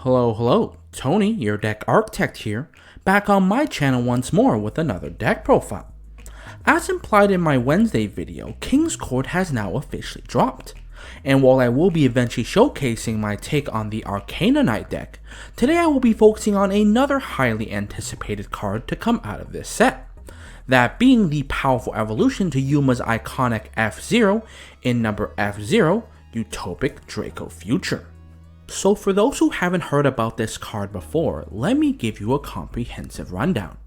Hello, Tony, your deck architect here, back on my channel once more with another deck profile. As implied in my Wednesday video, King's Court has now officially dropped. And while I will be eventually showcasing my take on the Arcana Knight deck, today I will be focusing on another highly anticipated card to come out of this set. That being the powerful evolution to Yuma's iconic S0 in number S0, Utopic Draco Future. So for those who haven't heard about this card before, let me give you a comprehensive rundown.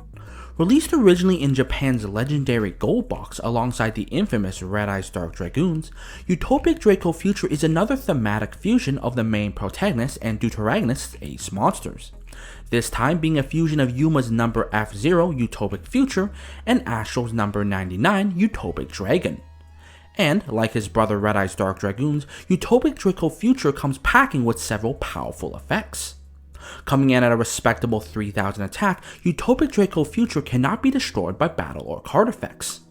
Released originally in Japan's legendary gold box alongside the infamous Red Eyes Dark Dragoons, Utopic Draco Future is another thematic fusion of the main protagonist and deuteragonist's ace monsters. This time being a fusion of Yuma's number S0 Utopic Future and Astral's number 99 Utopic Dragon. And, like his brother Red Eyes Dark Dragoons, Utopic Draco Future comes packing with several powerful effects. Coming in at a respectable 3000 attack, Utopic Draco Future cannot be destroyed by battle or card effects.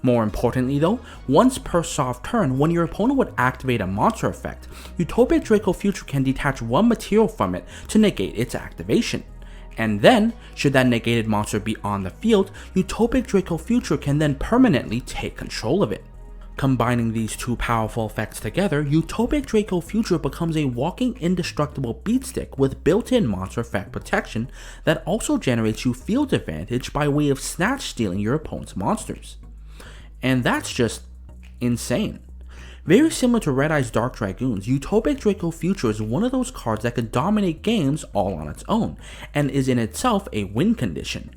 More importantly though, once per soft turn, when your opponent would activate a monster effect, Utopic Draco Future can detach one material from it to negate its activation. And then, should that negated monster be on the field, Utopic Draco Future can then permanently take control of it. Combining these two powerful effects together, Utopic Draco Future becomes a walking indestructible beatstick with built-in monster effect protection that also generates you field advantage by way of snatch stealing your opponent's monsters. And that's just insane. Very similar to Red Eyes Dark Dragoons, Utopic Draco Future is one of those cards that can dominate games all on its own, and is in itself a win condition.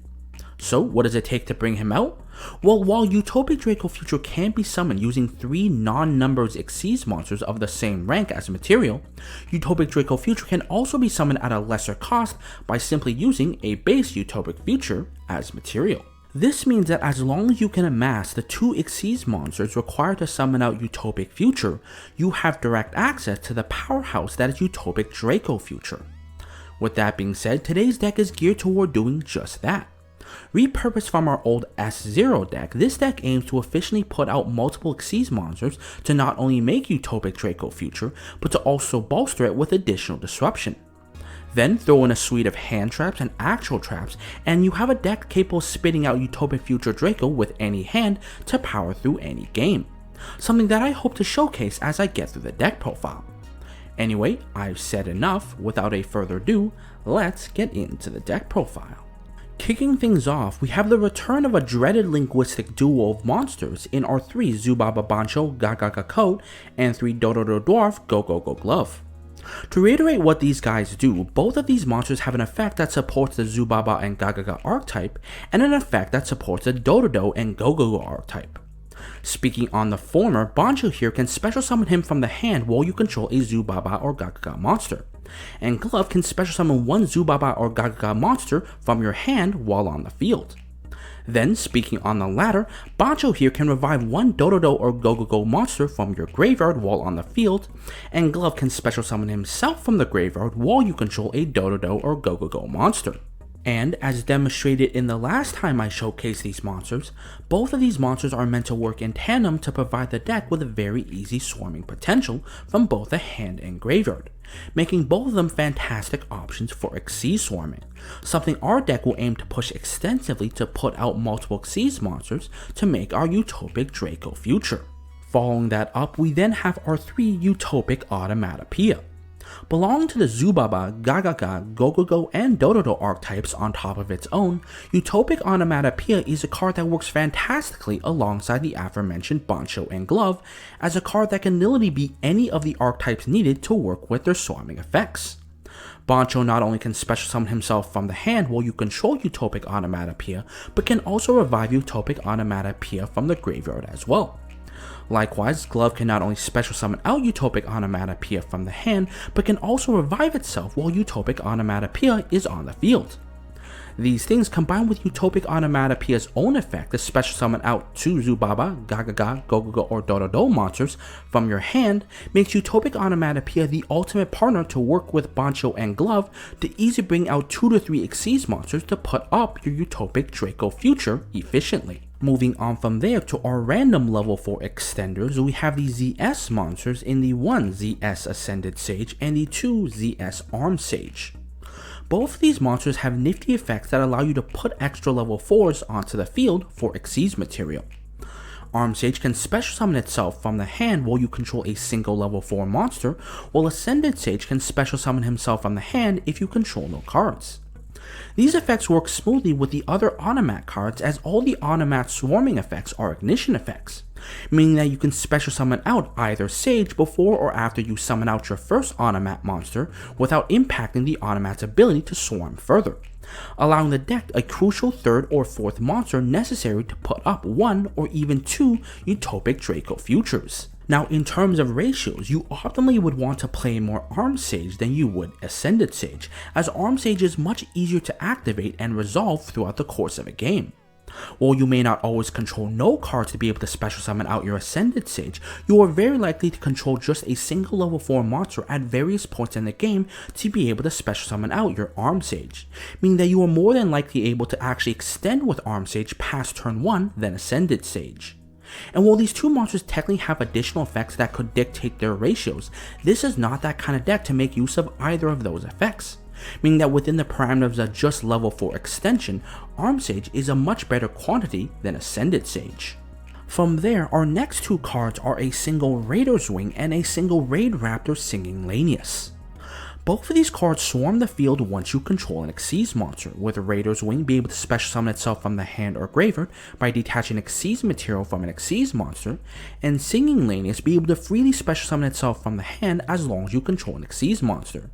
So what does it take to bring him out? Well, while Utopic Draco Future can be summoned using 3 non-numbers Xyz monsters of the same rank as material, Utopic Draco Future can also be summoned at a lesser cost by simply using a base Utopic Future as material. This means that as long as you can amass the 2 Xyz monsters required to summon out Utopic Future, you have direct access to the powerhouse that is Utopic Draco Future. With that being said, today's deck is geared toward doing just that. Repurposed from our old S0 deck, this deck aims to efficiently put out multiple Xyz monsters to not only make Utopic Draco Future, but to also bolster it with additional disruption. Then throw in a suite of hand traps and actual traps, and you have a deck capable of spitting out Utopic Future Draco with any hand to power through any game. Something that I hope to showcase as I get through the deck profile. Anyway, I've said enough. Without a further ado, let's get into the deck profile. Kicking things off, we have the return of a dreaded linguistic duo of monsters in our 3 Zubaba Bancho Gagaga Coat and 3 Dododo Dwarf Go Go Go Glove. To reiterate what these guys do, both of these monsters have an effect that supports the Zubaba and Gagaga archetype, and an effect that supports the Dododo and Go Go Go archetype. Speaking on the former, Bancho here can special summon him from the hand while you control a Zubaba or Gagaga monster, and Glove can special summon one Zubaba or Gagaga monster from your hand while on the field. Then, speaking on the latter, Bancho here can revive one Dododo or Go Go Go monster from your graveyard while on the field, and Glove can special summon himself from the graveyard while you control a Dododo or Go Go Go monster. And, as demonstrated in the last time I showcased these monsters, both of these monsters are meant to work in tandem to provide the deck with a very easy swarming potential from both the hand and graveyard, making both of them fantastic options for Xyz swarming, something our deck will aim to push extensively to put out multiple Xyz monsters to make our Utopic Draco Future. Following that up, we then have our 3 Utopic Automatopoeia. Belonging to the Zubaba, Gagaga, Go Go Go, and Dododo archetypes on top of its own, Utopic Automatopoeia is a card that works fantastically alongside the aforementioned Bancho and Glove, as a card that can literally be any of the archetypes needed to work with their swarming effects. Bancho not only can special summon himself from the hand while you control Utopic Automatopoeia, but can also revive Utopic Automatopoeia from the graveyard as well. Likewise, Glove can not only special summon out Utopic Automatopoeia from the hand, but can also revive itself while Utopic Automatopoeia is on the field. These things, combined with Utopic Automatopoeia's own effect to special summon out 2 Zubaba, Gagaga, Go Go Go, or Dododo monsters from your hand, makes Utopic Automatopoeia the ultimate partner to work with Bancho and Glove to easily bring out 2 to 3 Xyz monsters to put up your Utopic Draco Future efficiently. Moving on from there to our random level 4 extenders, we have the ZS monsters in the 1 ZS Ascended Sage and the 2 ZS Armed Sage. Both of these monsters have nifty effects that allow you to put extra level 4s onto the field for Xyz material. Armed Sage can special summon itself from the hand while you control a single level 4 monster, while Ascended Sage can special summon himself from the hand if you control no cards. These effects work smoothly with the other automat cards, as all the automat swarming effects are ignition effects, meaning that you can special summon out either Sage before or after you summon out your first automat monster without impacting the automat's ability to swarm further, allowing the deck a crucial 3rd or 4th monster necessary to put up 1 or even 2 Utopic Draco Futures. Now, in terms of ratios, you optimally would want to play more Armed Sage than you would Ascended Sage, as Armed Sage is much easier to activate and resolve throughout the course of a game. While you may not always control no cards to be able to special summon out your Ascended Sage, you are very likely to control just a single level 4 monster at various points in the game to be able to special summon out your Armed Sage, meaning that you are more than likely able to actually extend with Armed Sage past turn 1 than Ascended Sage. And while these two monsters technically have additional effects that could dictate their ratios, this is not that kind of deck to make use of either of those effects, meaning that within the parameters of just level 4 extension, Armed Sage is a much better quantity than Ascended Sage. From there, our next two cards are a single Raider's Wing and a single Raid Raptor Singing Lanius. Both of these cards swarm the field once you control an Xyz monster, with Raider's Wing being able to special summon itself from the hand or graveyard by detaching Xyz material from an Xyz monster, and Singing Lanius being able to freely special summon itself from the hand as long as you control an Xyz monster.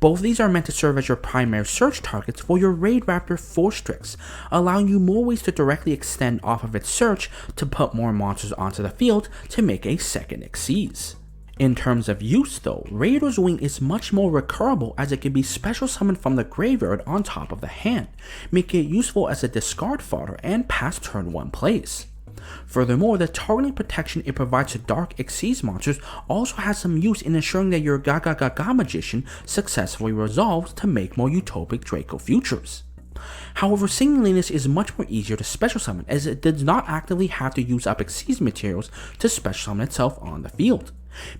Both of these are meant to serve as your primary search targets for your Raid Raptor Forstrix, allowing you more ways to directly extend off of its search to put more monsters onto the field to make a second Xyz. In terms of use though, Raider's Wing is much more recurable, as it can be special summoned from the graveyard on top of the hand, making it useful as a discard fodder and past turn 1 plays. Furthermore, the targeting protection it provides to Dark Xyz monsters also has some use in ensuring that your Gaga Magician successfully resolves to make more Utopic Draco Futures. However, Singing Lanius is much more easier to special summon, as it does not actively have to use up Xyz materials to special summon itself on the field,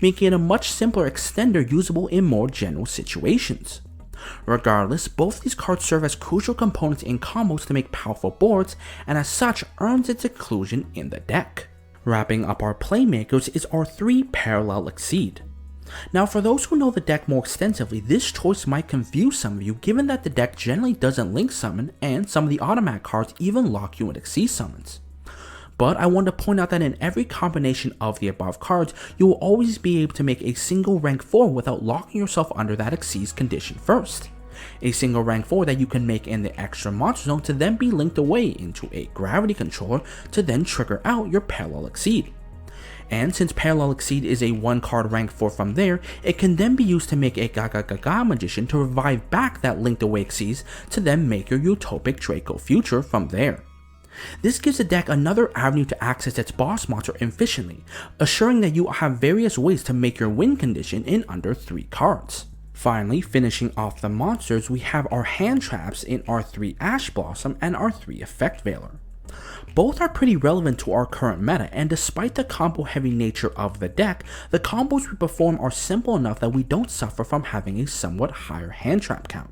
making it a much simpler extender usable in more general situations. Regardless, both these cards serve as crucial components in combos to make powerful boards, and as such earns its inclusion in the deck. Wrapping up our playmakers is our 3 Parallel Xyz. Now, for those who know the deck more extensively, this choice might confuse some of you, given that the deck generally doesn't link summon, and some of the automatic cards even lock you in Xyz summons. But I want to point out that in every combination of the above cards, you will always be able to make a single rank 4 without locking yourself under that Xyz condition first. A single rank 4 that you can make in the extra monster zone to then be linked away into a gravity controller to then trigger out your Parallel Xyz. And since Parallel Xyz is a 1 card rank 4 from there, it can then be used to make a Gaga Magician to revive back that linked away Xyz to then make your Utopic Draco Future from there. This gives the deck another avenue to access its boss monster efficiently, assuring that you have various ways to make your win condition in under 3 cards. Finally, finishing off the monsters, we have our hand traps in our 3 Ash Blossom and our 3 Effect Veiler. Both are pretty relevant to our current meta, and despite the combo heavy nature of the deck, the combos we perform are simple enough that we don't suffer from having a somewhat higher hand trap count.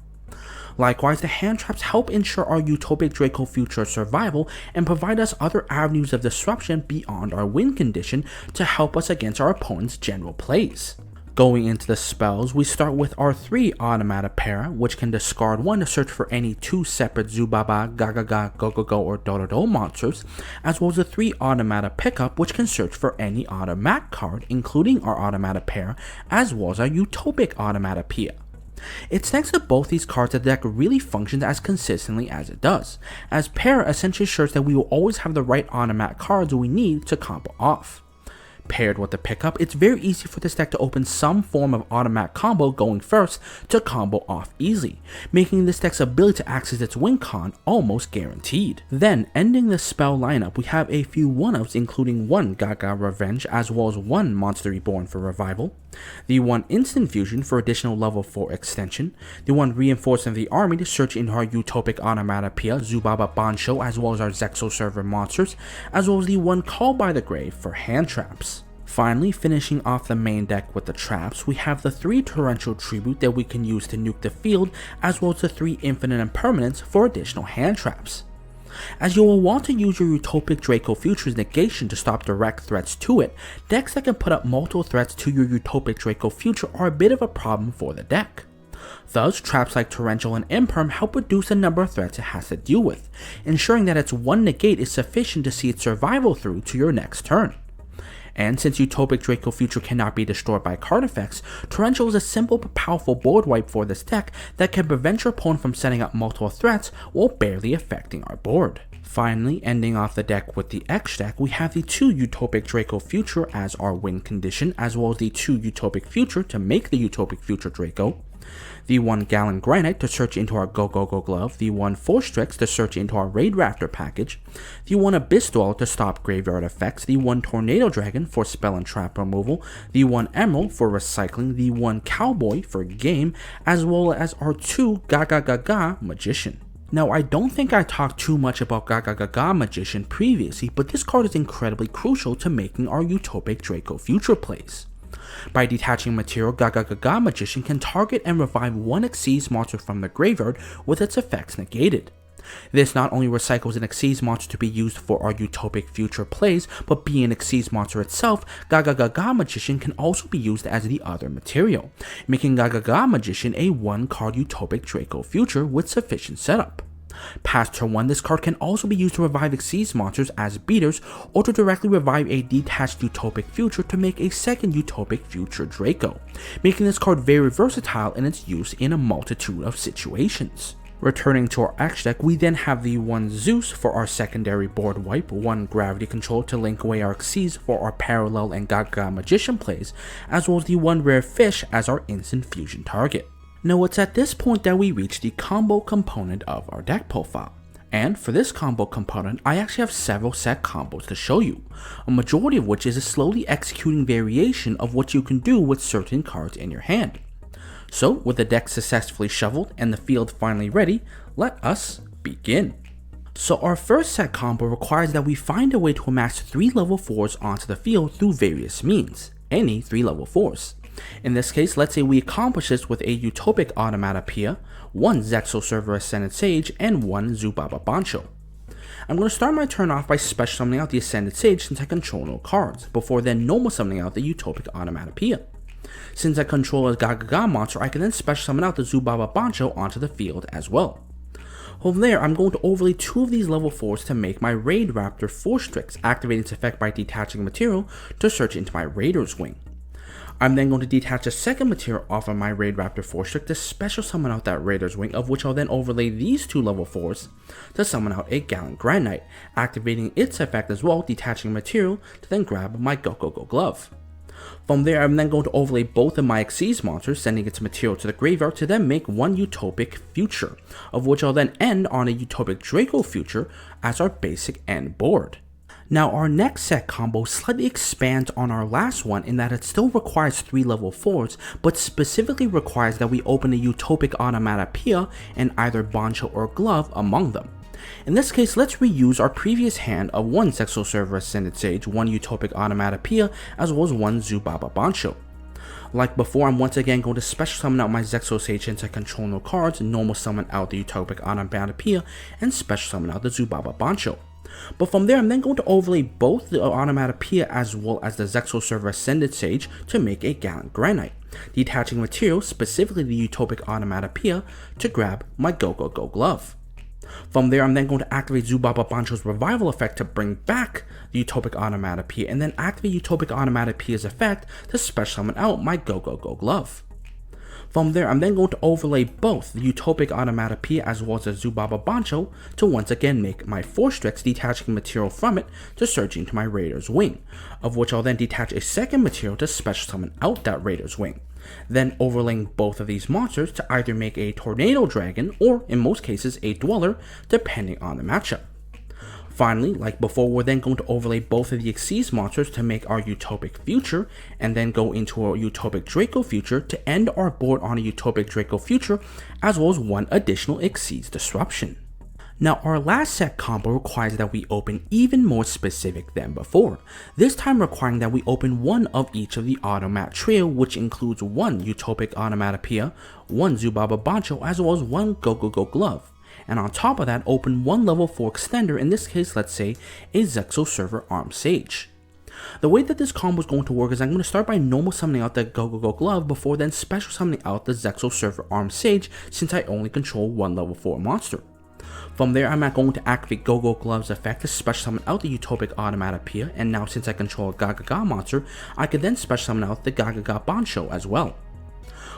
Likewise, the hand traps help ensure our Utopic Draco Future survival and provide us other avenues of disruption beyond our win condition to help us against our opponent's general plays. Going into the spells, we start with our 3 Automata Para, which can discard 1 to search for any 2 separate Zubaba, Gagaga, Go-Go-Go, or Do-Do-Do monsters, as well as the 3 Automata Pickup, which can search for any Automat card, including our Automata Para, as well as our Utopic Automata Pia. It's thanks to both these cards that the deck really functions as consistently as it does, as Para essentially ensures that we will always have the right automatic cards we need to combo off. Paired with the pickup, it's very easy for this deck to open some form of automatic combo going first to combo off easily, making this deck's ability to access its win con almost guaranteed. Then, ending the spell lineup, we have a few One-Offs, including 1 Gaga Revenge as well as 1 Monster Reborn for Revival, the 1 Instant Fusion for additional level 4 extension, the 1 Reinforcement of the Army to search into our Utopic Onomatopoeia, Zubaba Bancho, as well as our Zexo server monsters, as well as the 1 Call by the Grave for hand traps. Finally, finishing off the main deck with the traps, we have the 3 Torrential Tribute that we can use to nuke the field, as well as the 3 Infinite Impermanence for additional hand traps. As you will want to use your Utopic Draco Future's negation to stop direct threats to it, decks that can put up multiple threats to your Utopic Draco Future are a bit of a problem for the deck. Thus, traps like Torrential and Imperm help reduce the number of threats it has to deal with, ensuring that its 1 negate is sufficient to see its survival through to your next turn. And since Utopic Draco Future cannot be destroyed by card effects, Torrential is a simple but powerful board wipe for this deck that can prevent your opponent from setting up multiple threats while barely affecting our board. Finally, ending off the deck with the X deck, we have the 2 Utopic Draco Future as our win condition, as well as the 2 Utopic Future to make the Utopic Future Draco, the 1 Gallon Granite to search into our Go Go Go Glove, the 1 Forstrix to search into our Raid Raptor package, the 1 Abyss Dweller to stop graveyard effects, the 1 Tornado Dragon for spell and trap removal, the 1 Emerald for recycling, the 1 Cowboy for game, as well as our 2 Gaga Gaga Magician. Now, I don't think I talked too much about Gaga Gaga Magician previously, but this card is incredibly crucial to making our Utopic Draco Future plays. By detaching material, Gaga Gaga Magician can target and revive 1 Xyz monster from the graveyard with its effects negated. This not only recycles an Xyz monster to be used for our Utopic Future plays, but being an Xyz monster itself, Gaga Gaga Magician can also be used as the other material, making Gaga Gaga Magician a 1-card Utopic Draco Future with sufficient setup. Past turn 1, this card can also be used to revive Xyz monsters as beaters, or to directly revive a detached Utopic Future to make a second Utopic Future Draco, making this card very versatile in its use in a multitude of situations. Returning to our X deck, we then have the 1 Zeus for our secondary board wipe, 1 Gravity Control to link away our Xyz for our Parallel and Gaga Magician plays, as well as the 1 Rare Fish as our instant fusion target. Now, it's at this point that we reach the combo component of our deck profile. And for this combo component, I actually have several set combos to show you, a majority of which is a slowly executing variation of what you can do with certain cards in your hand. So, with the deck successfully shoveled and the field finally ready, let us begin. So our first set combo requires that we find a way to amass 3 level 4s onto the field through various means, any 3 level 4s. In this case, let's say we accomplish this with a Utopic Onomatopoeia, 1 Zexo Server Ascended Sage, and 1 Zubaba Bancho. I'm going to start my turn off by special summoning out the Ascended Sage since I control no cards, before then normal summoning out the Utopic Onomatopoeia. Since I control a Gaga Gaga monster, I can then special summon out the Zubaba Bancho onto the field as well. From there, I'm going to overlay 2 of these level 4s to make my Raid Raptor Forstrix, activating its effect by detaching material to search into my Raider's Wing. I'm then going to detach a second material off of my Raid Raptor Forstrix to special summon out that Raider's Wing, of which I'll then overlay these 2 level 4s to summon out a Gallant Granite, activating its effect as well, detaching material to then grab my Go Go Go Glove. From there, I'm then going to overlay both of my Xyz monsters, sending its material to the graveyard to then make 1 Utopic Future, of which I'll then end on a Utopic Draco Future as our basic end board. Now, our next set combo slightly expands on our last one in that it still requires 3 level 4s, but specifically requires that we open a Utopic Onomatopoeia and either Bancho or Glove among them. In this case, let's reuse our previous hand of 1 Zexo Server Ascended Sage, 1 Utopic Onomatopoeia, as well as 1 Zubaba Bancho. Like before, I'm once again going to special summon out my Zexo Sage since I control no cards, normal summon out the Utopic Onomatopoeia, and special summon out the Zubaba Bancho. But from there, I'm then going to overlay both the Onomatopoeia as well as the Zexo Server Ascended Sage to make a Gallant Granite, detaching material, specifically the Utopic Onomatopoeia, to grab my Go Go Go Glove. From there, I'm then going to activate Zubaba Bancho's Revival effect to bring back the Utopic Onomatopoeia, and then activate Utopic Onomatopoeia's effect to special summon out my Go Go Go Glove. From there, I'm then going to overlay both the Utopic Onomatopoeia as well as the Zubaba Bancho to once again make my Forstrix, detaching material from it to search into my Raider's Wing, of which I'll then detach a second material to special summon out that Raider's Wing, then overlaying both of these monsters to either make a Tornado Dragon or, in most cases, a Dweller, depending on the matchup. Finally, like before, we're then going to overlay both of the Xyz monsters to make our Utopic Future, and then go into our Utopic Draco Future to end our board on a Utopic Draco Future, as well as one additional Xyz disruption. Now, our last set combo requires that we open even more specific than before, this time requiring that we open one of each of the Automat trio, which includes one Utopic Onomatopoeia, one Zubaba Bancho, as well as one Go Go Go Glove. And on top of that, open one level 4 extender, in this case, let's say a Zexo Server Arm Sage. The way that this combo is going to work is I'm going to start by normal summoning out the Go Go Go Glove before then special summoning out the Zexo Server Arm Sage, since I only control one level 4 monster. From there, I'm not going to activate Go Go Glove's effect to special summon out the Utopic Onomatopoeia, and now since I control a Gaga monster, I could then special summon out the Gaga Bancho as well.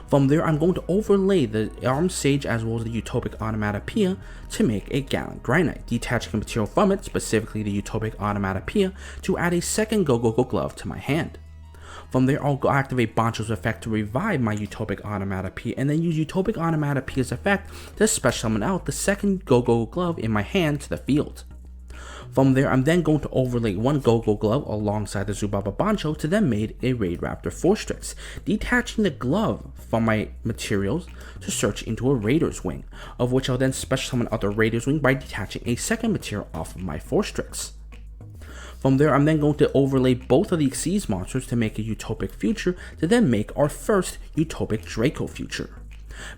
From there, I'm going to overlay the Arm Sage as well as the Utopic Onomatopoeia to make a Gallant Granite, detaching a material from it, specifically the Utopic Onomatopoeia, to add a second Go Go Go Glove to my hand. From there, I'll go activate Bancho's effect to revive my Utopic Onomatopoeia, and then use Utopic Onomatopoeia's effect to special summon out the second Go Go Glove in my hand to the field. From there, I'm then going to overlay one Go Go Glove alongside the Zubaba Bancho to then make a Raid Raptor Fortress, detaching the glove from my materials to search into a Raider's Wing, of which I'll then special summon out the Raider's Wing by detaching a second material off of my Fortress. From there, I'm then going to overlay both of the Xyz monsters to make a Utopic Future to then make our first Utopic Draco Future.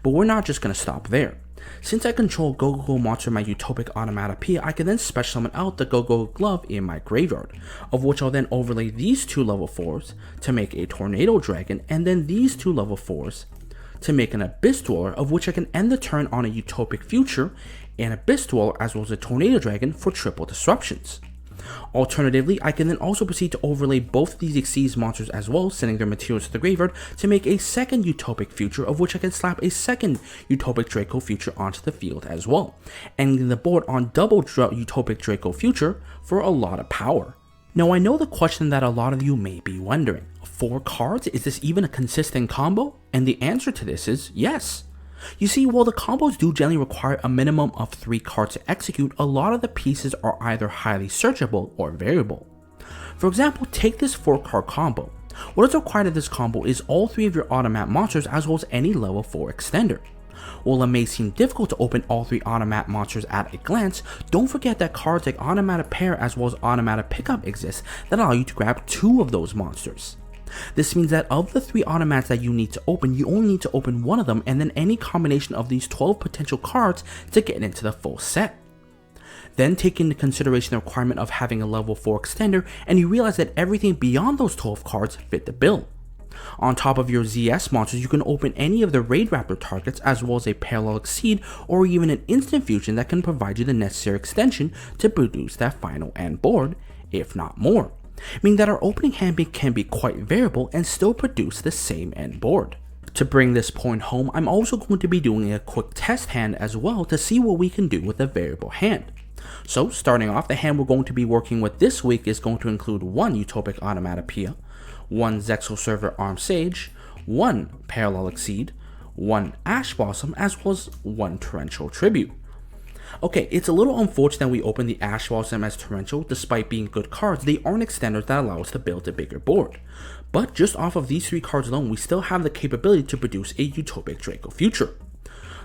But we're not just going to stop there. Since I control Go Go Go monster in my Utopic Onomatopoeia, I can then special summon out the Go Go Glove in my graveyard, of which I'll then overlay these two level 4s to make a Tornado Dragon, and then these two level 4s to make an Abyss Dweller, of which I can end the turn on a Utopic Future, an Abyss Dweller, as well as a Tornado Dragon for triple disruptions. Alternatively, I can then also proceed to overlay both of these Xyz monsters as well, sending their materials to the graveyard to make a second Utopic Future, of which I can slap a second Utopic Draco Future onto the field as well, ending the board on double Utopic Draco Future for a lot of power. Now, I know the question that a lot of you may be wondering, 4 cards, is this even a consistent combo? And the answer to this is yes. You see, while the combos do generally require a minimum of 3 cards to execute, a lot of the pieces are either highly searchable or variable. For example, take this 4-card combo. What is required of this combo is all 3 of your Automat monsters as well as any level 4 extender. While it may seem difficult to open all 3 Automat monsters at a glance, don't forget that cards like Automatic Pair as well as Automatic Pickup exist that allow you to grab 2 of those monsters. This means that of the 3 automats that you need to open, you only need to open one of them and then any combination of these 12 potential cards to get into the full set. Then take into consideration the requirement of having a level 4 extender, and you realize that everything beyond those 12 cards fit the bill. On top of your ZS monsters, you can open any of the Raid Raptor targets as well as a Parallel Exceed or even an Instant Fusion that can provide you the necessary extension to produce that final end board, if not more. Meaning that our opening hand can be quite variable and still produce the same end board. To bring this point home, I'm also going to be doing a quick test hand as well to see what we can do with a variable hand. So starting off, the hand we're going to be working with this week is going to include one Utopic Onomatopoeia, one Zexo Server Arm Sage, one Parallel Exceed, one Ash Blossom, as well as one Torrential Tribute. Okay, it's a little unfortunate that we opened the Ash Blossom as Torrential. Despite being good cards, they aren't extenders that allow us to build a bigger board. But just off of these 3 cards alone, we still have the capability to produce a Utopic Draco Future.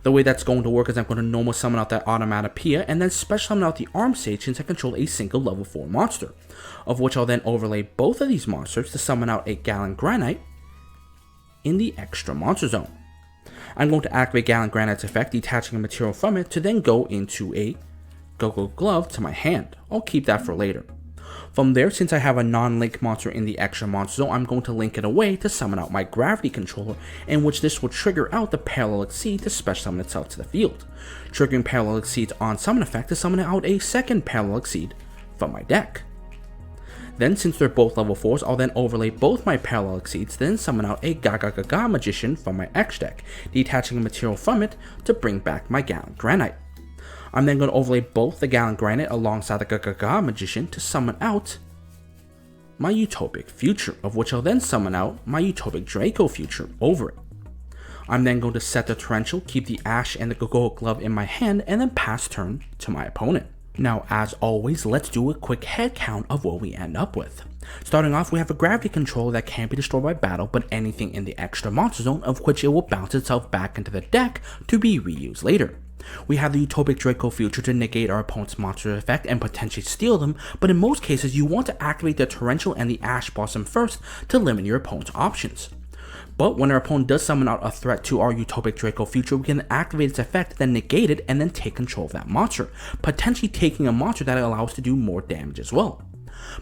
The way that's going to work is I'm going to normal summon out that Onomatopoeia and then special summon out the Arm Sage since I control a single level 4 monster, of which I'll then overlay both of these monsters to summon out a Gallant Granite in the extra monster zone. I'm going to activate Gallant Granite's effect, detaching a material from it to then go into a Go Go Glove to my hand. I'll keep that for later. From there, since I have a non-link monster in the extra monster zone, I'm going to link it away to summon out my Gravity Controller, in which this will trigger out the Parallel Exceed to special summon itself to the field, triggering Parallel Exceed's on summon effect to summon out a second Parallel Exceed from my deck. Then, since they're both level 4s, I'll then overlay both my Parallel Exceeds, then summon out a Gaga Magician from my X deck, detaching a material from it to bring back my Gallant Granite. I'm then going to overlay both the Gallant Granite alongside the Gaga Magician to summon out my Utopic Future, of which I'll then summon out my Utopic Draco Future over it. I'm then going to set the Torrential, keep the Ash and the Go Go Glove in my hand, and then pass turn to my opponent. Now, as always, let's do a quick head count of what we end up with. Starting off, we have a gravity control that can't be destroyed by battle, but anything in the extra monster zone, of which it will bounce itself back into the deck to be reused later. We have the Utopic Draco Future to negate our opponent's monster effect and potentially steal them, but in most cases you want to activate the Torrential and the Ash Blossom first to limit your opponent's options. But when our opponent does summon out a threat to our Utopic Draco Future, we can activate its effect, then negate it, and then take control of that monster, potentially taking a monster that allows us to do more damage as well.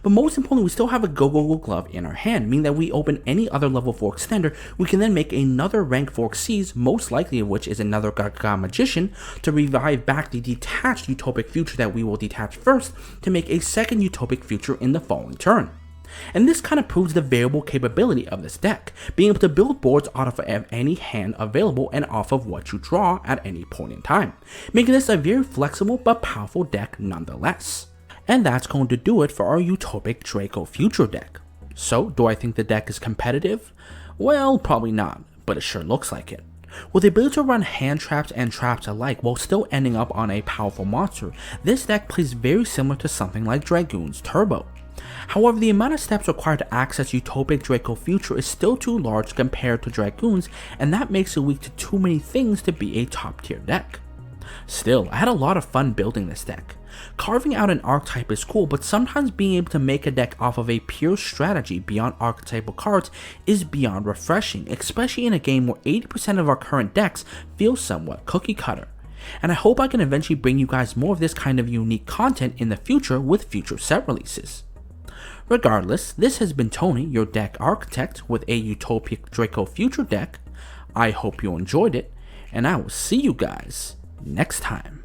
But most importantly, we still have a Go-Go-Go glove in our hand, meaning that we open any other level 4 extender, we can then make another rank 4 Xyz, most likely of which is another Gaga Magician, to revive back the detached Utopic Future that we will detach first to make a second Utopic Future in the following turn. And this kind of proves the variable capability of this deck, being able to build boards out of any hand available and off of what you draw at any point in time, making this a very flexible but powerful deck nonetheless. And that's going to do it for our Utopic Draco Future deck. So, do I think the deck is competitive? Well, probably not, but it sure looks like it. With the ability to run hand traps and traps alike while still ending up on a powerful monster, this deck plays very similar to something like Dragoon's Turbo. However, the amount of steps required to access Utopic Draco Future is still too large compared to Dragoon's, and that makes it weak to too many things to be a top tier deck. Still, I had a lot of fun building this deck. Carving out an archetype is cool, but sometimes being able to make a deck off of a pure strategy beyond archetypal cards is beyond refreshing, especially in a game where 80% of our current decks feel somewhat cookie cutter. And I hope I can eventually bring you guys more of this kind of unique content in the future with future set releases. Regardless, this has been Tony, your deck architect with a Utopic Draco Future deck. I hope you enjoyed it, and I will see you guys next time.